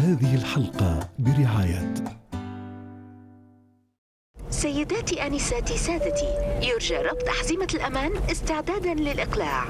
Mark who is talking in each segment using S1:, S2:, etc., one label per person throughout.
S1: هذه الحلقة برعاية
S2: سيداتي آنساتي سادتي، يرجى ربط أحزمة الأمان استعداداً للإقلاع.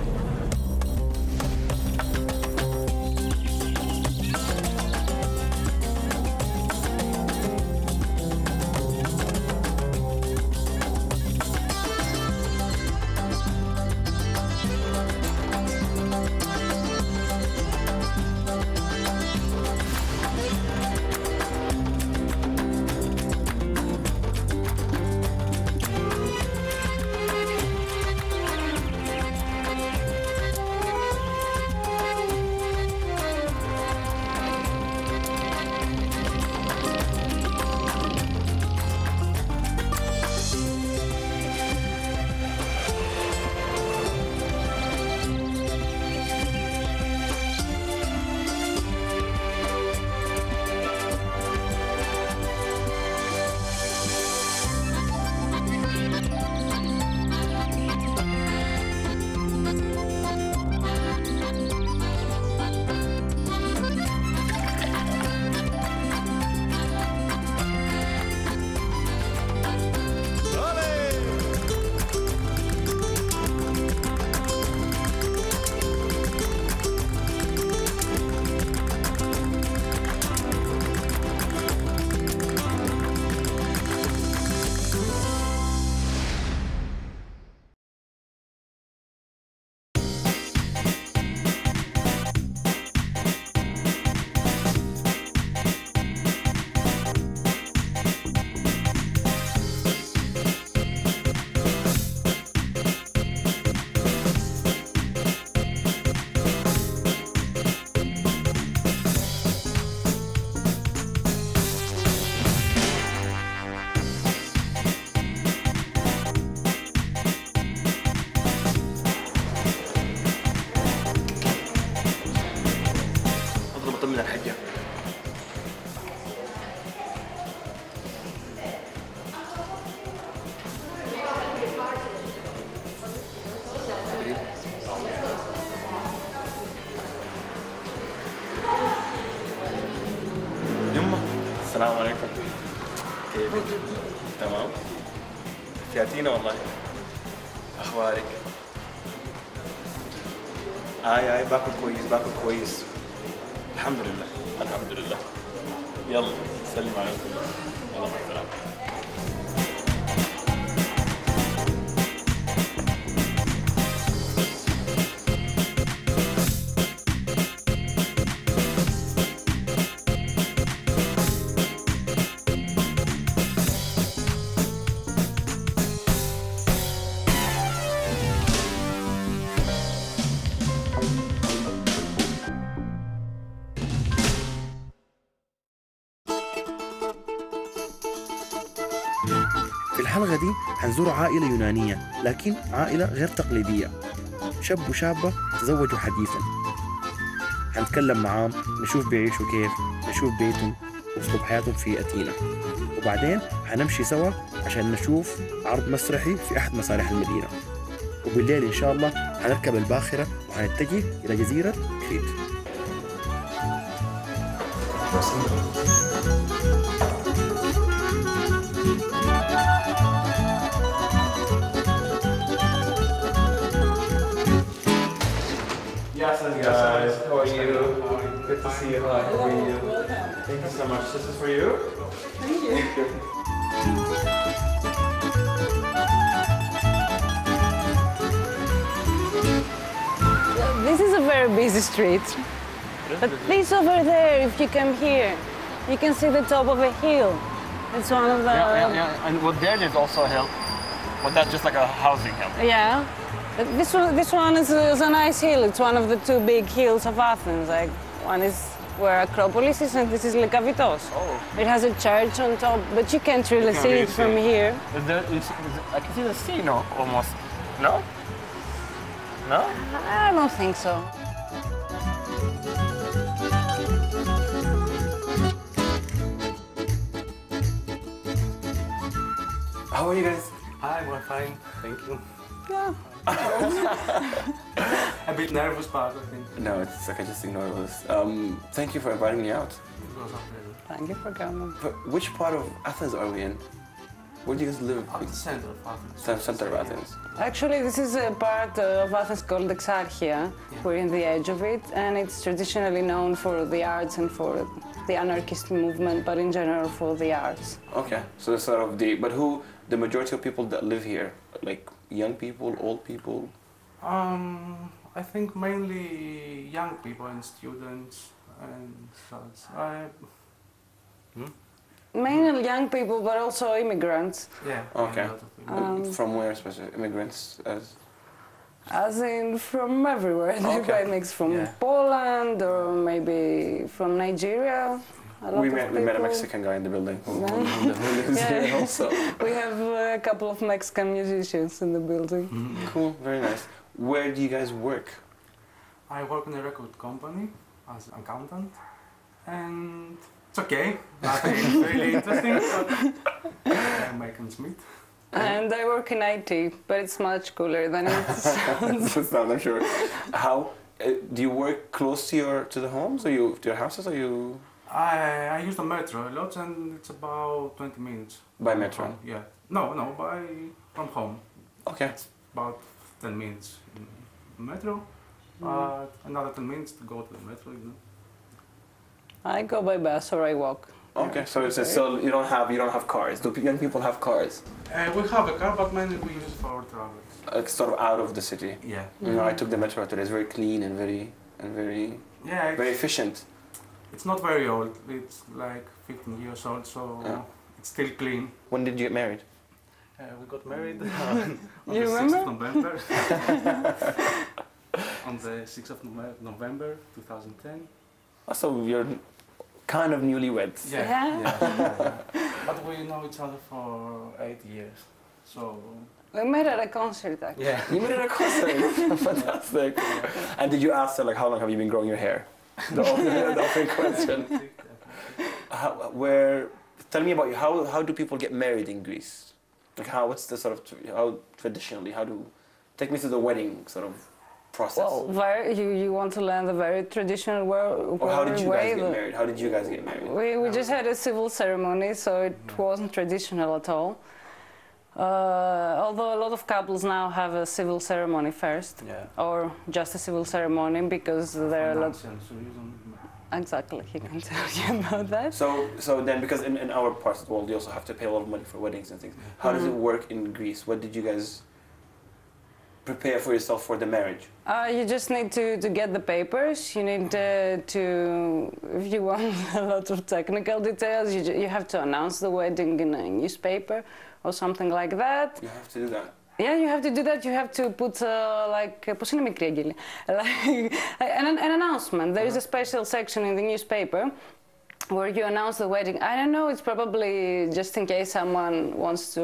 S3: من الحجة. يما السلام عليكم. كيفك؟ تمام؟ فياتينا والله. أخبارك؟ آي باكل كويس. الحمد لله. يلا سلم عليكم. يلا مع السلامة.
S4: في الحلقة دي حنزور عائلة يونانية، لكن عائلة غير تقليدية. شاب وشابة تزوجوا حديثا. حنتكلم معاهم، نشوف بيعيشوا كيف، نشوف بيتهم واسلوب حياتهم في أثينا، وبعدين حنمشي سوا عشان نشوف عرض مسرحي في أحد مسارح المدينة، وبالليل إن شاء الله حنركب الباخرة وحنتجه إلى جزيرة كريت.
S3: Yes, guys, how are you? Good to see you. Hi, how are you? Thank you so much. This is for you.
S5: Thank you. This is a very busy street. But this over there, if you come here, you can see the top of a hill. It's one of the...
S3: Yeah. And well, there is also a hill. Well, that's just like a housing hill.
S5: Yeah. But this one is a nice hill. It's one of the two big hills of Athens. Like, one is where Acropolis is, and this is Lekavitos.
S3: Oh.
S5: It has a church on top, but you can't really see it from here.
S3: I can see the sea, no? Almost. No? No?
S5: I don't think so.
S3: How are you guys? Hi, we're fine. Thank you.
S5: Yeah.
S3: A bit nervous, but I think
S6: No, it's like I just ignore this. Thank you for inviting me out.
S3: it was a pleasure.
S5: Thank you for coming.
S6: But which part of Athens are we in? Where do you guys live?
S3: At the center of Athens.
S6: Center of Athens.
S5: Actually, this is a part of Athens called Exarchia. We're in the edge of it, and it's traditionally known for the arts and for the anarchist movement, but in general for the arts.
S6: Okay, so that's sort of but the majority of people that live here, like young people, old people?
S3: I think mainly young people and students and such.
S5: Mainly young people, but also immigrants.
S3: Yeah.
S6: Okay.
S3: A lot of people.
S6: From where, especially immigrants?
S5: As in from everywhere. They
S6: Okay.
S5: mix from
S3: Yeah.
S5: Poland or maybe from Nigeria. A lot
S6: We
S5: of
S6: met a
S5: people.
S6: Mexican guy in the building who lives
S5: Yeah.
S6: here also.
S5: We have a couple of Mexican musicians in the building.
S6: Cool, very nice. Where do you guys work?
S3: I work in a record company as an accountant, and it's okay. Nothing really interesting, but I'm making meet.
S5: And I work in IT, but it's much cooler than it sounds.
S6: That's not, I'm sure. How do you work close to the homes, or to your houses, or you
S3: I use the metro a lot, and it's about 20 minutes.
S6: by
S3: from
S6: metro?
S3: home. Yeah. No, from home.
S6: Okay.
S3: About 10 minutes in metro, but another 10 minutes to go to the metro. You know.
S5: I go by bus or I walk.
S6: Okay, so it's still you don't have cars. Do young people have cars?
S3: We have a car, but mainly we use it for our travels.
S6: Like sort of out of the city.
S3: Yeah.
S6: You know, I took the metro today. It's very clean and very
S3: Yeah.
S6: very efficient.
S3: It's not very old. It's like 15 years old, so
S6: Yeah.
S3: it's still clean.
S6: When did you get married?
S3: We got married on
S5: You
S3: the 6th
S5: remember?
S3: of November. On the 6th of November 2010.
S6: Oh, so you're kind of newlyweds.
S5: Yeah.
S3: But we know each other for 8 years. So
S5: We met at a concert actually.
S3: yeah.
S6: You met at a concert. Fantastic. And did you ask her like how long have you been growing your hair? The open question. Tell me about you. How do people get married in Greece? Like what's the sort of how traditionally take me through the wedding sort of process.
S5: Well, you want to learn the very traditional
S6: Or how did you
S5: way.
S6: guys get married? How did you guys get married?
S5: We just had a civil ceremony, so it wasn't traditional at all. Although a lot of couples now have a civil ceremony first, or just a civil ceremony because there are a lot. Exactly, he can tell you about that.
S6: So then, because in our parts of the world, you also have to pay a lot of money for weddings and things. How does it work in Greece? What did you guys prepare for yourself for the marriage?
S5: You just need to get the papers. You need to, if you want a lot of technical details, you have to announce the wedding in a newspaper or something like that.
S6: You have to do that.
S5: Yeah, you have to do that. You have to put πώς είναι μικρή αγγέλη? An announcement. There is a special section in the newspaper where you announce the wedding. I don't know, it's probably just in case someone wants to,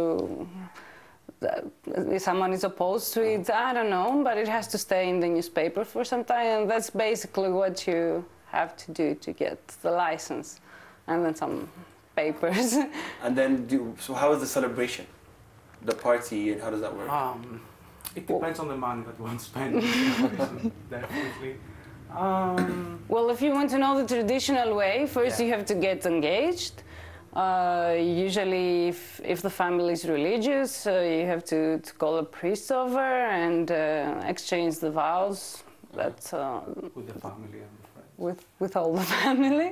S5: someone is opposed to it, I don't know, but it has to stay in the newspaper for some time, and that's basically what you have to do to get the license, and then some papers.
S6: And then, so how is the celebration? The party, and how does that work?
S3: It depends on the money that one spends. Definitely.
S5: Well, if you want to know the traditional way, first you have to get engaged. Usually, if the family is religious, you have to call a priest over and exchange the vows. That's
S3: With the family and the friends.
S5: with all the family,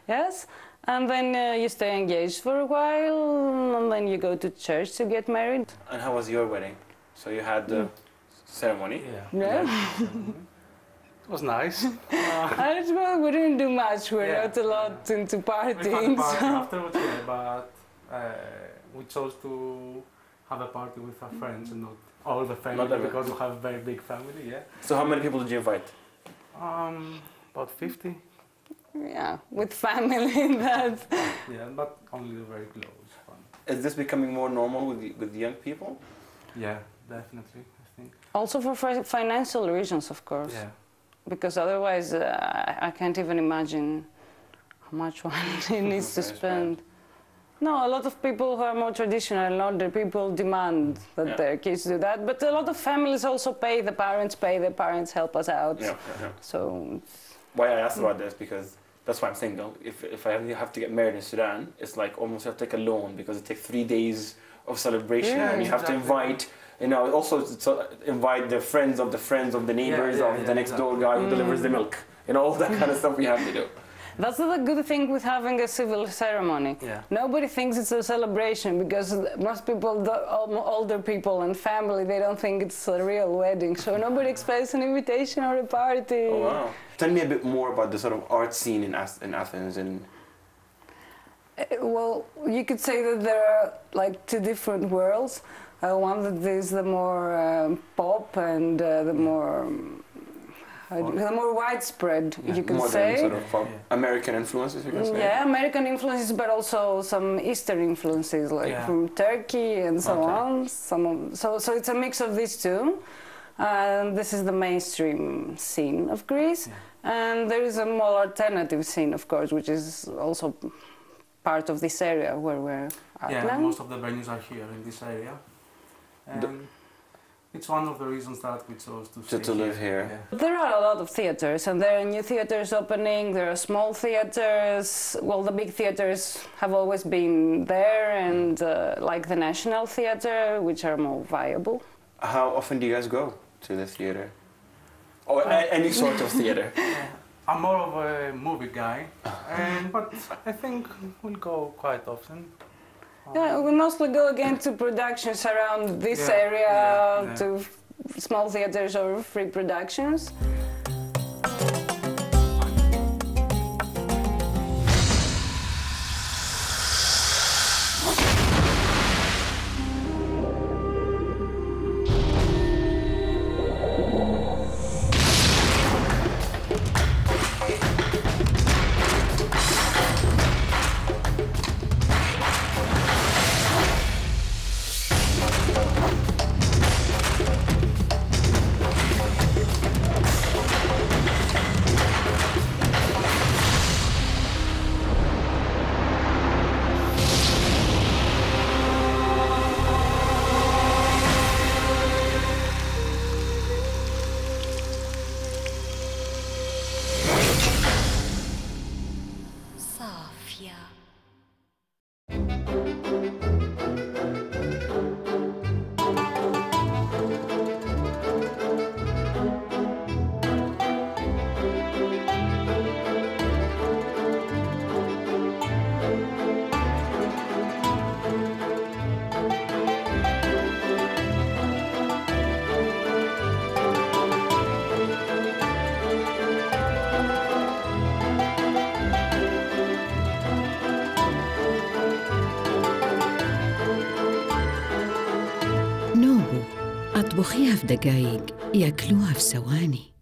S5: yes. And then you stay engaged for a while, and then you go to church to get married.
S6: And how was your wedding? So you had the ceremony?
S5: Yeah.
S3: It was nice.
S5: Well, we didn't do much. We're not a lot into
S3: We had a
S5: partying.
S3: party
S5: So.
S3: afterwards, but we chose to have a party with our friends and not all the family
S6: Not everyone.
S3: because we have a very big family. Yeah.
S6: So how many people did you invite?
S3: About 50.
S5: Yeah, with family, that.
S3: Yeah, but only the very close one.
S6: Is this becoming more normal with young people?
S3: Yeah, definitely. I think.
S5: Also for financial reasons, of course.
S3: Yeah.
S5: Because otherwise, I can't even imagine how much one needs to
S6: Very
S5: spend. No, a lot of people who are more traditional and older people demand that their kids do that. But a lot of families also pay, the parents help us out. So.
S6: Why I asked about this, because that's why I'm saying, though, if I have to get married in Sudan, it's like almost you have to take a loan, because it takes 3 days of celebration, and you have to invite, also to invite the friends of the neighbors of the next door guy who delivers the milk. All that kind of stuff we have to do.
S5: That's the good thing with having a civil ceremony. Yeah. Nobody thinks it's a celebration, because most people, older people and family, they don't think it's a real wedding. So nobody expects an invitation or a party.
S6: Oh, wow. Tell me a bit more about the sort of art scene in Athens.
S5: Well, you could say that there are like 2 different worlds. One that is the more pop and the more widespread, you can say.
S6: More than sort of American influences, you can say.
S5: Yeah, American influences, but also some Eastern influences, like from Turkey and so on. So it's a mix of these 2. This is the mainstream scene of Greece. And there is a more alternative scene, of course, which is also part of this area where we're at now.
S3: Most of the venues are here in this area. And it's one of the reasons that we chose to
S6: live here.
S3: Yeah.
S5: There are a lot of theaters, and there are new theaters opening, there are small theaters. Well, the big theaters have always been there, and like the National Theatre, which are more viable.
S6: How often do you guys go to the theatre? Or any sort of theatre?
S3: I'm more of a movie guy, but I think we'll go quite often.
S5: Yeah, we mostly go again to productions around this area, to small theaters or free productions.
S7: اطبخيها في دقايق ياكلوها في ثواني.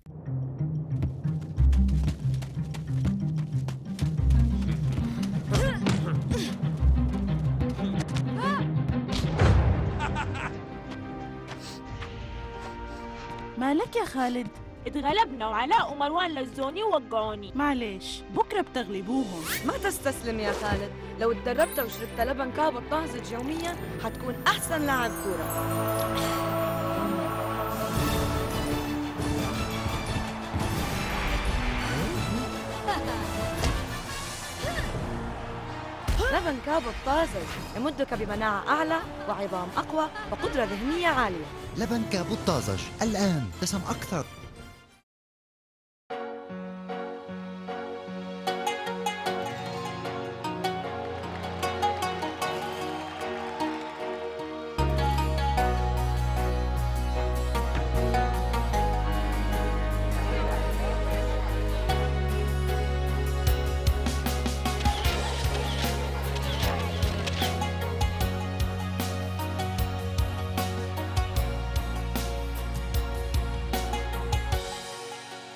S8: مالك يا خالد؟
S9: اتغلبنا وعلاء ومروان لزوني ووقعوني.
S8: معليش بكره بتغلبوهم.
S10: ما تستسلم يا خالد، لو اتدربت وشربت لبن كابو طازج يوميا حتكون احسن لاعب كوره. لبن كابو الطازج يمدك بمناعة أعلى وعظام أقوى وقدرة ذهنية عالية.
S11: لبن كابو الطازج الآن دسم أكثر.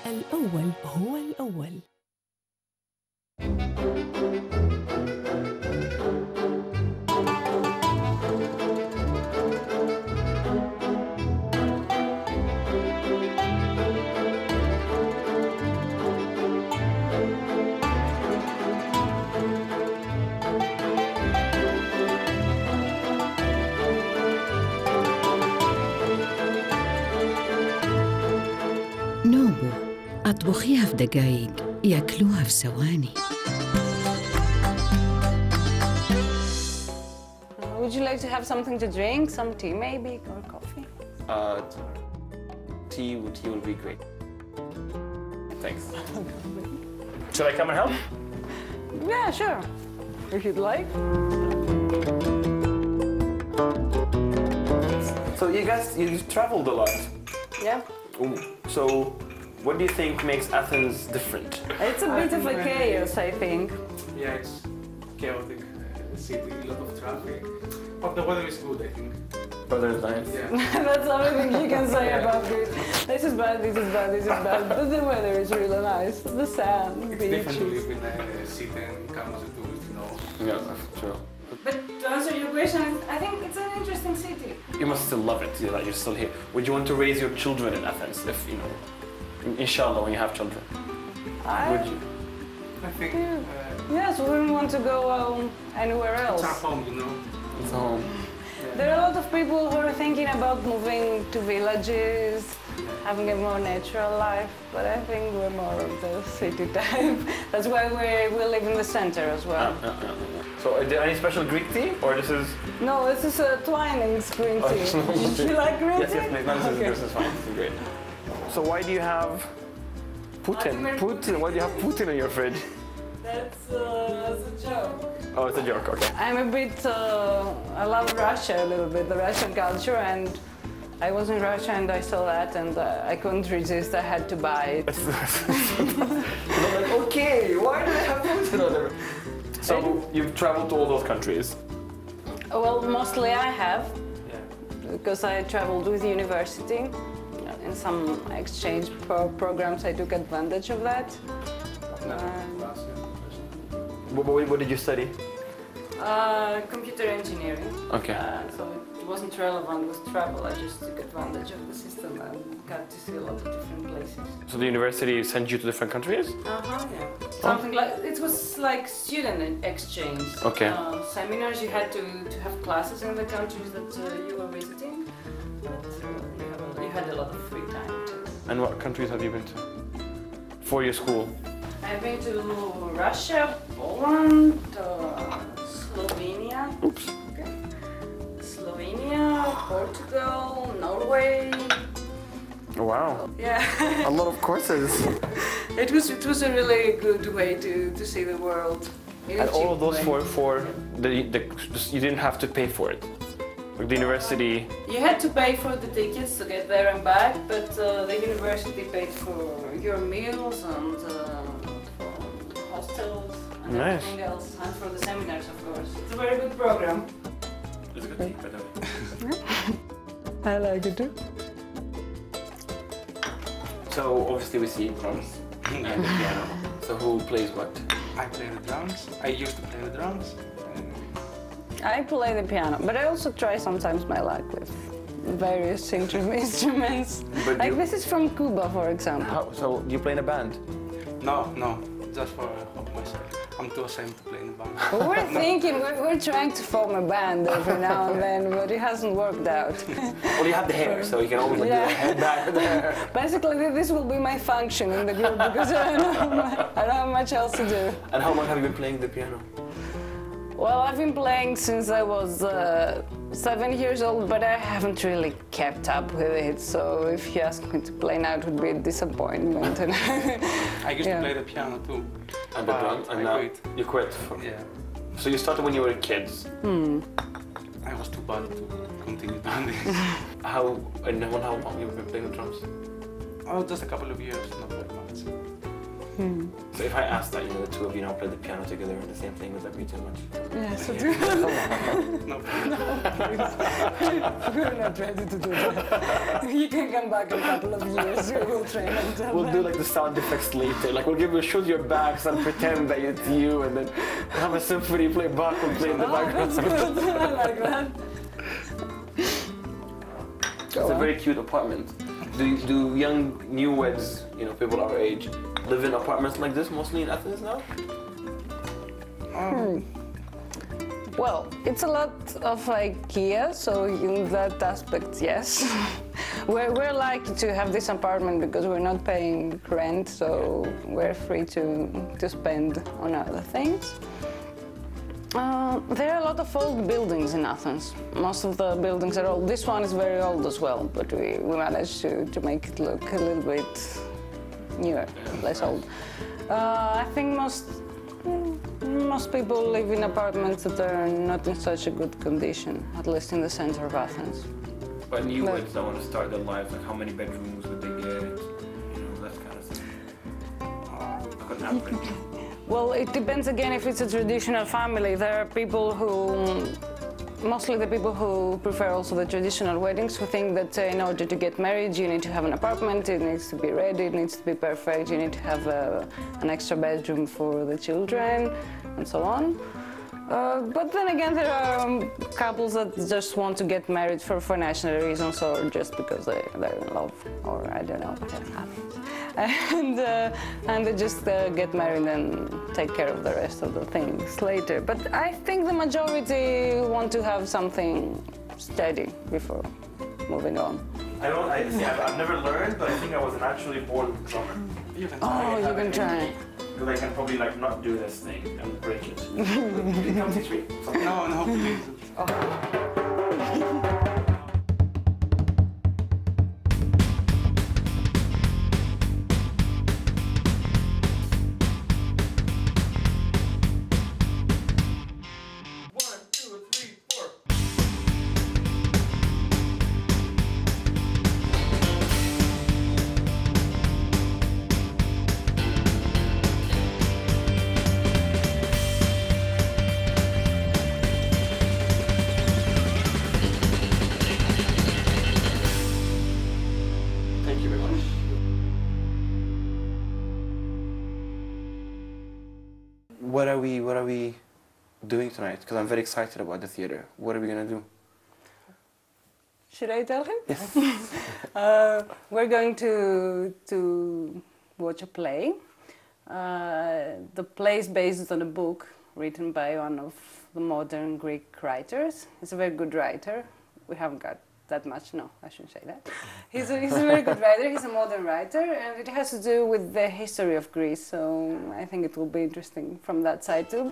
S7: الأول هو الأول. اطبخيها في دقايق ياكلوها في ثواني.
S5: Would you like to have something to drink? Some tea maybe, or coffee?
S6: Tea will be great. Thanks. Should I come and help?
S5: Yeah, sure. If you'd like.
S6: So you guys, you've traveled a lot.
S5: Yeah.
S6: So what do you think makes Athens different?
S5: It's a bit of a chaos, I think.
S3: Yeah, it's chaotic city, a lot of traffic. But the weather is good, I think.
S6: Weather is nice.
S3: Yeah.
S5: That's everything you can say about this. This is bad, this is bad, this is bad. But the weather is really nice. The sand,
S3: It's
S5: beaches.
S3: different to live in a city and come as a tourist, you know.
S6: Yeah, that's true.
S5: But to answer your question, I think it's an interesting city.
S6: You must still love it, that you're still here. Would you want to raise your children in Athens, if, you know, inshallah, when you have children? Would you?
S3: I think
S5: Yes, we wouldn't want to go anywhere else.
S3: it's our home, you know.
S6: It's home.
S5: There are a lot of people who are thinking about moving to villages, having a more natural life, but I think we're more of the city type. That's why we live in the center as well.
S6: So are there any special Greek tea, or this is...
S5: No, this is a Twinings green tea. Do you like green tea?
S6: Yes, please. No, this is fine. This is great. So why do you have Putin? Why do you have Putin in your fridge?
S5: That's a joke.
S6: Oh, it's a joke, okay.
S5: I'm a bit, I love Russia a little bit, the Russian culture, and I was in Russia and I saw that and I couldn't resist, I had to buy it.
S6: I'm like, okay, why do they have Putin? So you've traveled to all those countries?
S5: Well, mostly I have, because I traveled with university. In some exchange programs I took advantage of that.
S6: What did you study?
S5: Computer engineering.
S6: Okay.
S5: So it wasn't relevant with travel. I just took advantage of the system and got to see a lot of different places.
S6: So the university sent you to different countries?
S5: Yeah. Something like it was like student exchange.
S6: Okay.
S5: Seminars. You had to have classes in the countries that you were visiting. But you had a lot of free time.
S6: And what countries have you been to for your school?
S5: I've been to Russia, Poland, Slovenia.
S6: Oops.
S5: Okay. Slovenia, Portugal, Norway.
S6: Oh, wow.
S5: Yeah.
S6: A lot of courses.
S5: It was a really good way to see the world.
S6: And all of those for you didn't have to pay for it. Like the university.
S5: You had to pay for the tickets to get there and back, but the university paid for your meals and for hostels and everything else, and for the seminars, of course. It's a very good program.
S6: It's a good tea, by the way.
S5: I like it too.
S6: So obviously we see drums and the piano. So who plays what?
S3: I play the drums. I used to play the drums.
S5: I play the piano, but I also try sometimes my luck with various instruments. Like this is from Cuba, for example.
S6: So you play in a band?
S3: No, just for myself. I'm too ashamed to play in a band.
S5: Well, we're trying to form a band every now and then, but it hasn't worked out.
S6: Well, you have the hair, so you can always do a head back there.
S5: Basically, this will be my function in the group because I don't have much else to do.
S6: And how long have you been playing the piano?
S5: Well, I've been playing since I was 7 years old, but I haven't really kept up with it. So if you ask me to play now, it would be a disappointment.
S3: I used to play the piano too.
S6: And the drums, and now you quit?
S3: Yeah.
S6: So you started when you were kids?
S3: I was too bad to continue doing this.
S6: How long you've been playing the drums?
S3: Oh, just a couple of years, not very much.
S6: So if I asked that, the two of you now play the piano together in the same thing, would that be too much?
S5: Yes, I do.
S3: No,
S5: please. We're not ready to do that. You can come back in a couple of years, we will train and tell
S6: We'll do like the sound effects later. Like we'll show your backs and pretend that it's you, and then have a symphony play back and play in the background.
S5: That's good. I like that.
S6: It's a very cute apartment. Do young newlyweds, people our age, live in apartments like this mostly in Athens now?
S5: Well, it's a lot of IKEA, so in that aspect, yes. We're lucky to have this apartment because we're not paying rent, so we're free to spend on other things. There are a lot of old buildings in Athens. Most of the buildings are old. This one is very old as well, but we managed to make it look a little bit newer, less old. I think most people live in apartments that are not in such a good condition, at least in the center of Athens.
S6: But newlyweds that want to start their lives, like how many bedrooms would they get? You know, that kind of thing. Like an average.
S5: Well, it depends again if it's a traditional family. There are people who, mostly the people who prefer also the traditional weddings, who think that in order to get married you need to have an apartment, it needs to be ready, it needs to be perfect, you need to have an extra bedroom for the children, and so on. But then again, there are couples that just want to get married for financial reasons or just because they're in love, or I don't know what happens. And they just get married and take care of the rest of the things later. But I think the majority want to have something steady before moving on.
S6: I've never learned, but I think I was naturally born drummer.
S5: Oh, you can try.
S6: Because I can probably not do this thing and break it. Can you come teach me?
S3: No, please.
S6: What are we doing tonight? Because I'm very excited about the theater. What are we gonna do?
S5: Should I tell him?
S6: Yes.
S5: We're going to watch a play. The play is based on a book written by one of the modern Greek writers. He's a very good writer. We haven't got that much, no, I shouldn't say that. He's a very good writer, he's a modern writer, and it has to do with the history of Greece, so I think it will be interesting from that side too.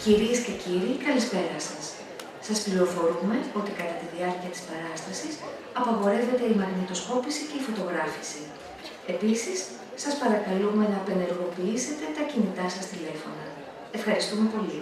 S12: Κυρίες και κύριοι, καλησπέρα σας. Σας πληροφορούμε ότι κατά τη διάρκεια της παράστασης απαγορεύεται η μαγνητοσκόπηση και η φωτογράφηση. Επίσης, σας παρακαλούμε να απενεργοποιήσετε τα κινητά σας τηλέφωνα. Ευχαριστούμε πολύ.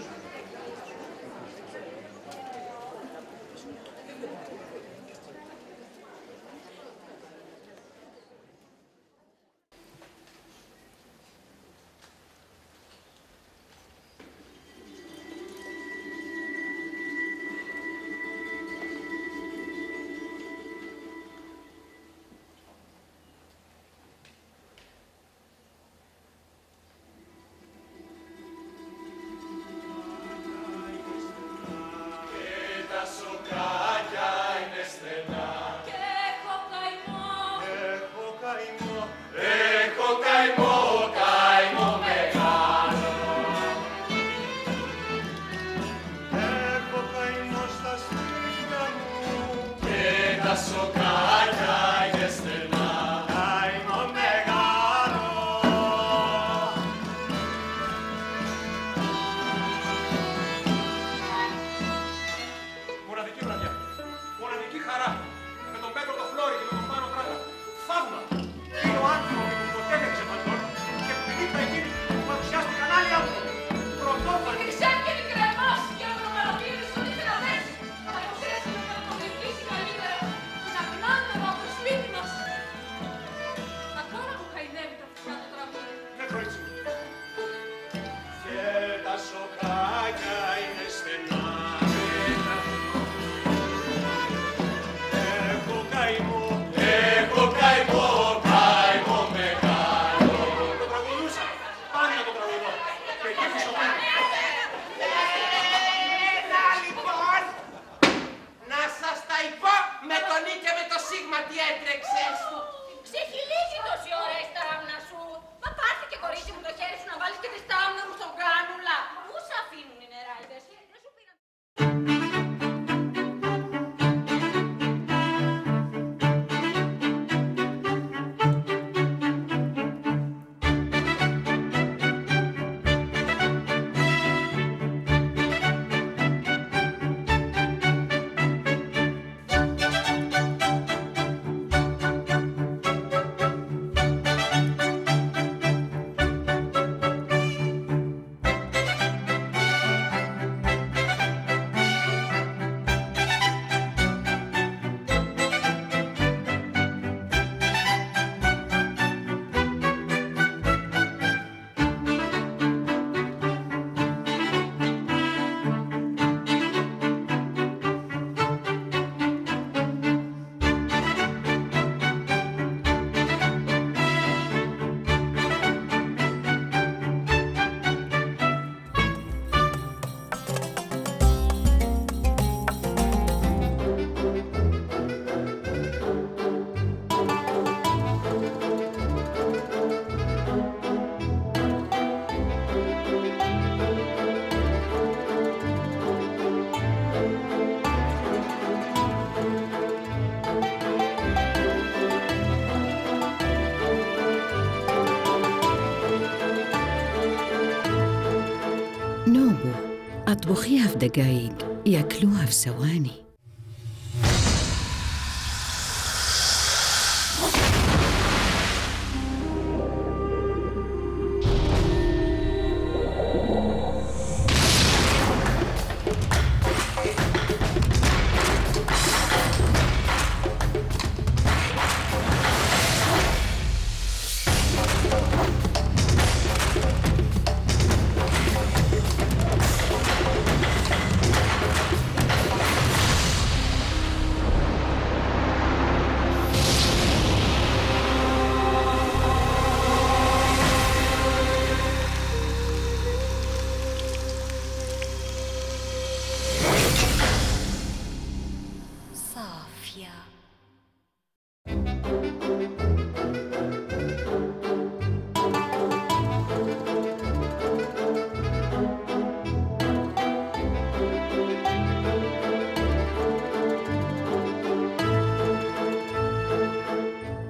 S7: اطبخيها في دقايق ياكلوها في ثواني.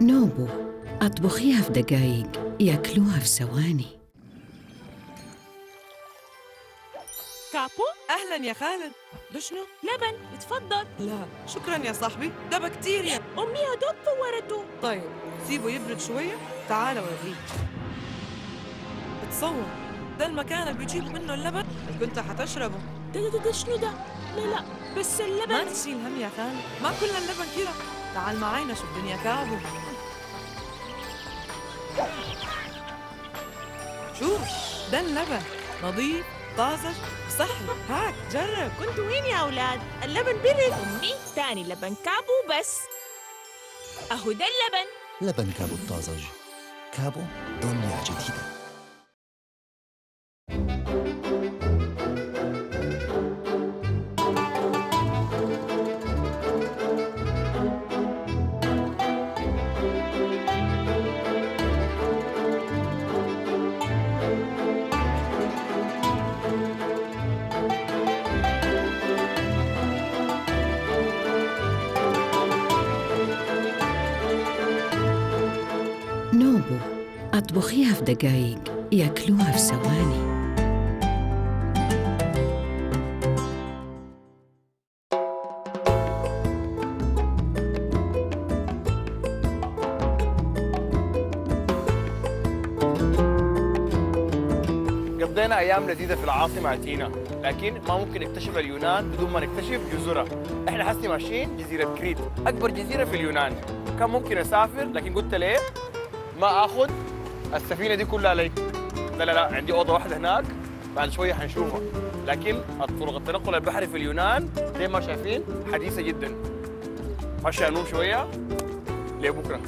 S7: نوبو اطبخيها في دقايق ياكلوها في ثواني.
S9: Κάπου
S13: أهلا يا خالد. ده شنو؟
S9: لبن، اتفضل.
S13: لا شكرا يا صاحبي، ده بكتيريا.
S9: أمي يا دوب فورته.
S13: طيب سيبه يبرد شوية، تعال أوريك. تصور ده المكان اللي بيجيبوا منه اللبن اللي كنت حتشربه.
S9: ده شنو ده؟ لا بس اللبن.
S13: ما تشيل هم يا خالد، ما كل اللبن كده. تعال معانا شوف الدنيا كابو. شوف ده اللبن نظيف طازج صحي، هاك جرب.
S9: كنتوا وين يا أولاد؟ اللبن برد. أمي تاني لبن كابو بس. أهو ده اللبن.
S11: لبن كابو الطازج. كابو دنيا جديدة.
S7: نوبو، اطبخيها في دقايق ياكلوها في ثواني.
S14: قضينا أيام لذيذة في العاصمة أثينا، لكن ما ممكن نكتشف اليونان بدون ما نكتشف جزرها. إحنا حسي ماشيين جزيرة كريت، أكبر جزيرة في اليونان. كان ممكن أسافر لكن قلت ليه ما آخذ السفينة دي كلها لي. لا عندي أوضة واحدة هناك، بعد شوية حنشوفها. لكن طرق التنقل البحري في اليونان زي ما شايفين حديثة جدا. هشا نوم شوية لبكرة.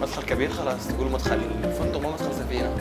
S6: مدخل كبير خلاص، تقول مدخل الفندق ما مدخل سفينة.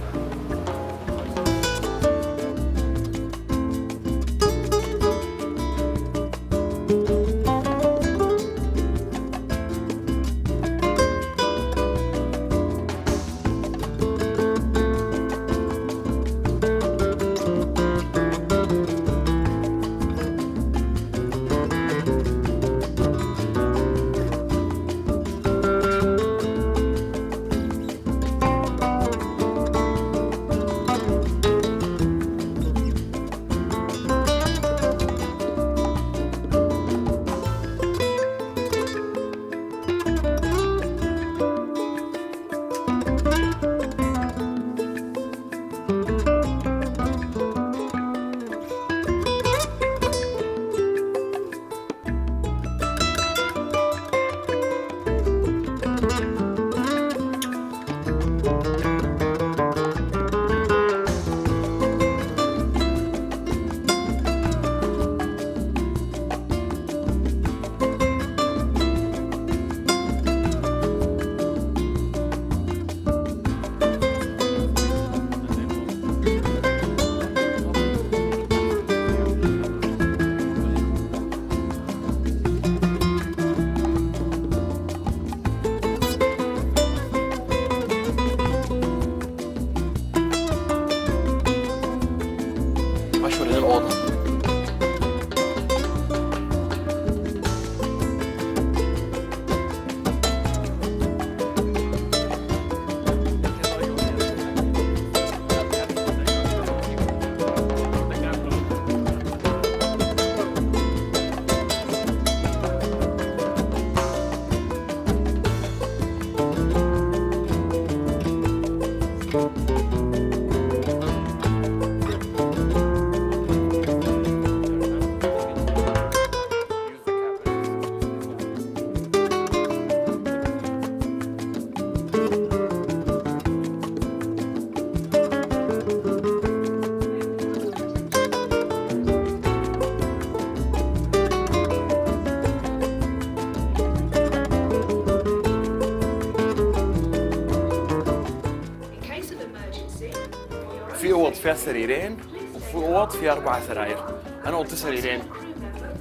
S14: في اوض فيها سريرين وفي اوض فيها 4 سراير. انا اوضتي سريرين،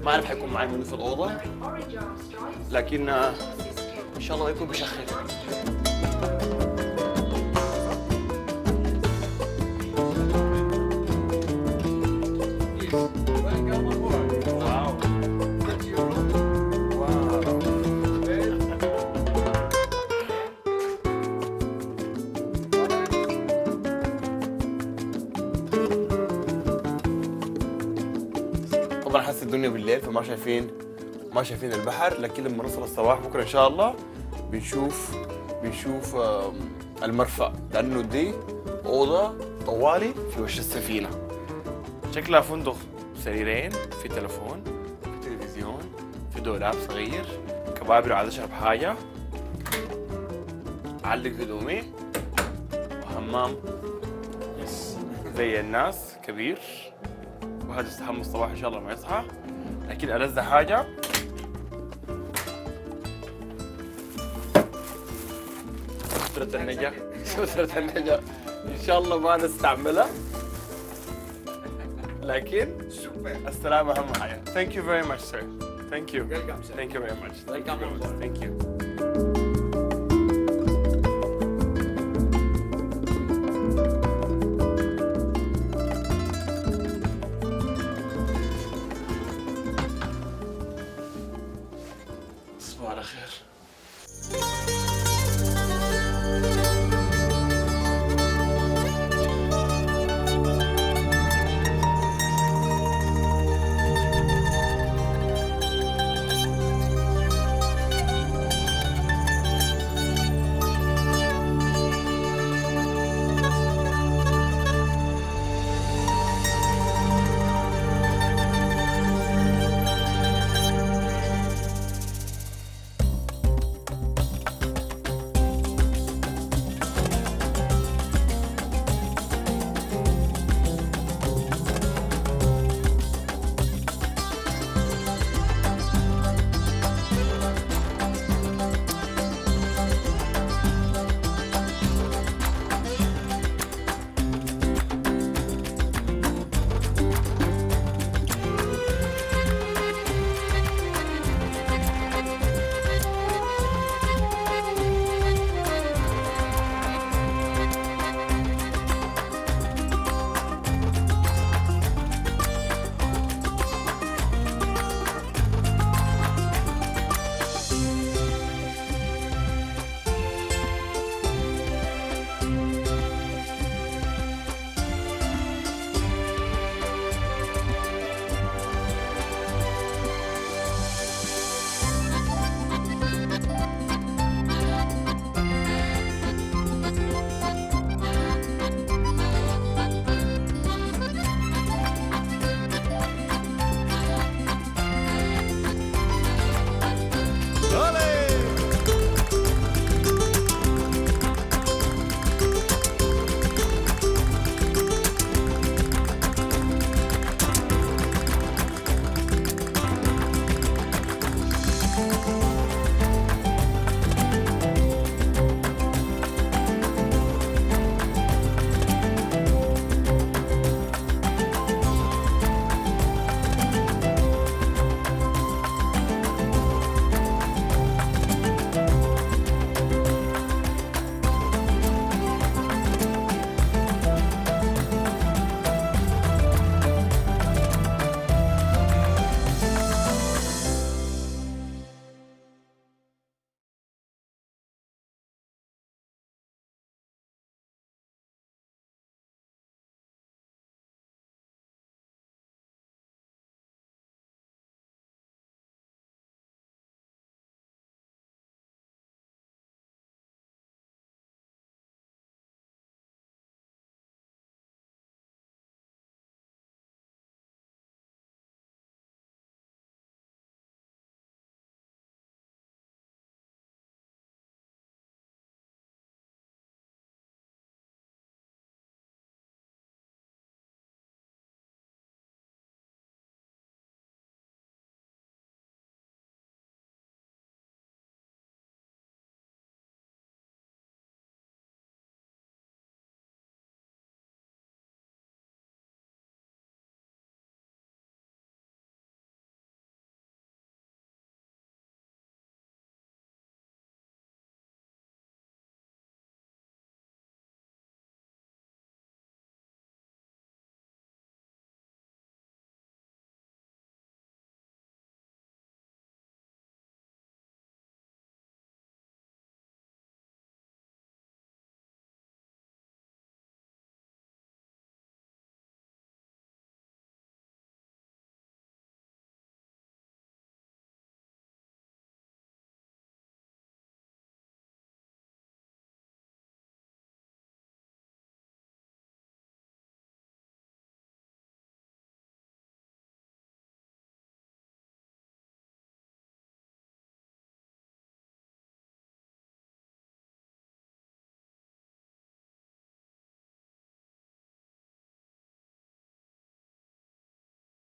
S14: ما اعرف حيكون معي منو في الاوضه، لكن ان شاء الله يكون بشخر. طبعا حاسس الدنيا بالليل فما شايفين البحر، لكن لما نوصل الصباح بكره ان شاء الله بنشوف المرفأ، لانه دي اوضه طوالي في وش السفينه. شكلها فندق، سريرين، في تلفون، في تلفزيون، في دولاب صغير، كبابي لو عايز اشرب حاجه، اعلق هدومي، وحمام زي الناس كبير، وهذا يستحمى الصباح ان شاء الله ما يصحى. لكن ألذ حاجه سترة النجا، سترة النجا ان شاء الله ما نستعملها، لكن السلامة اهم حاجه. Thank you very much sir. Thank you. Thank you very much. Thank you.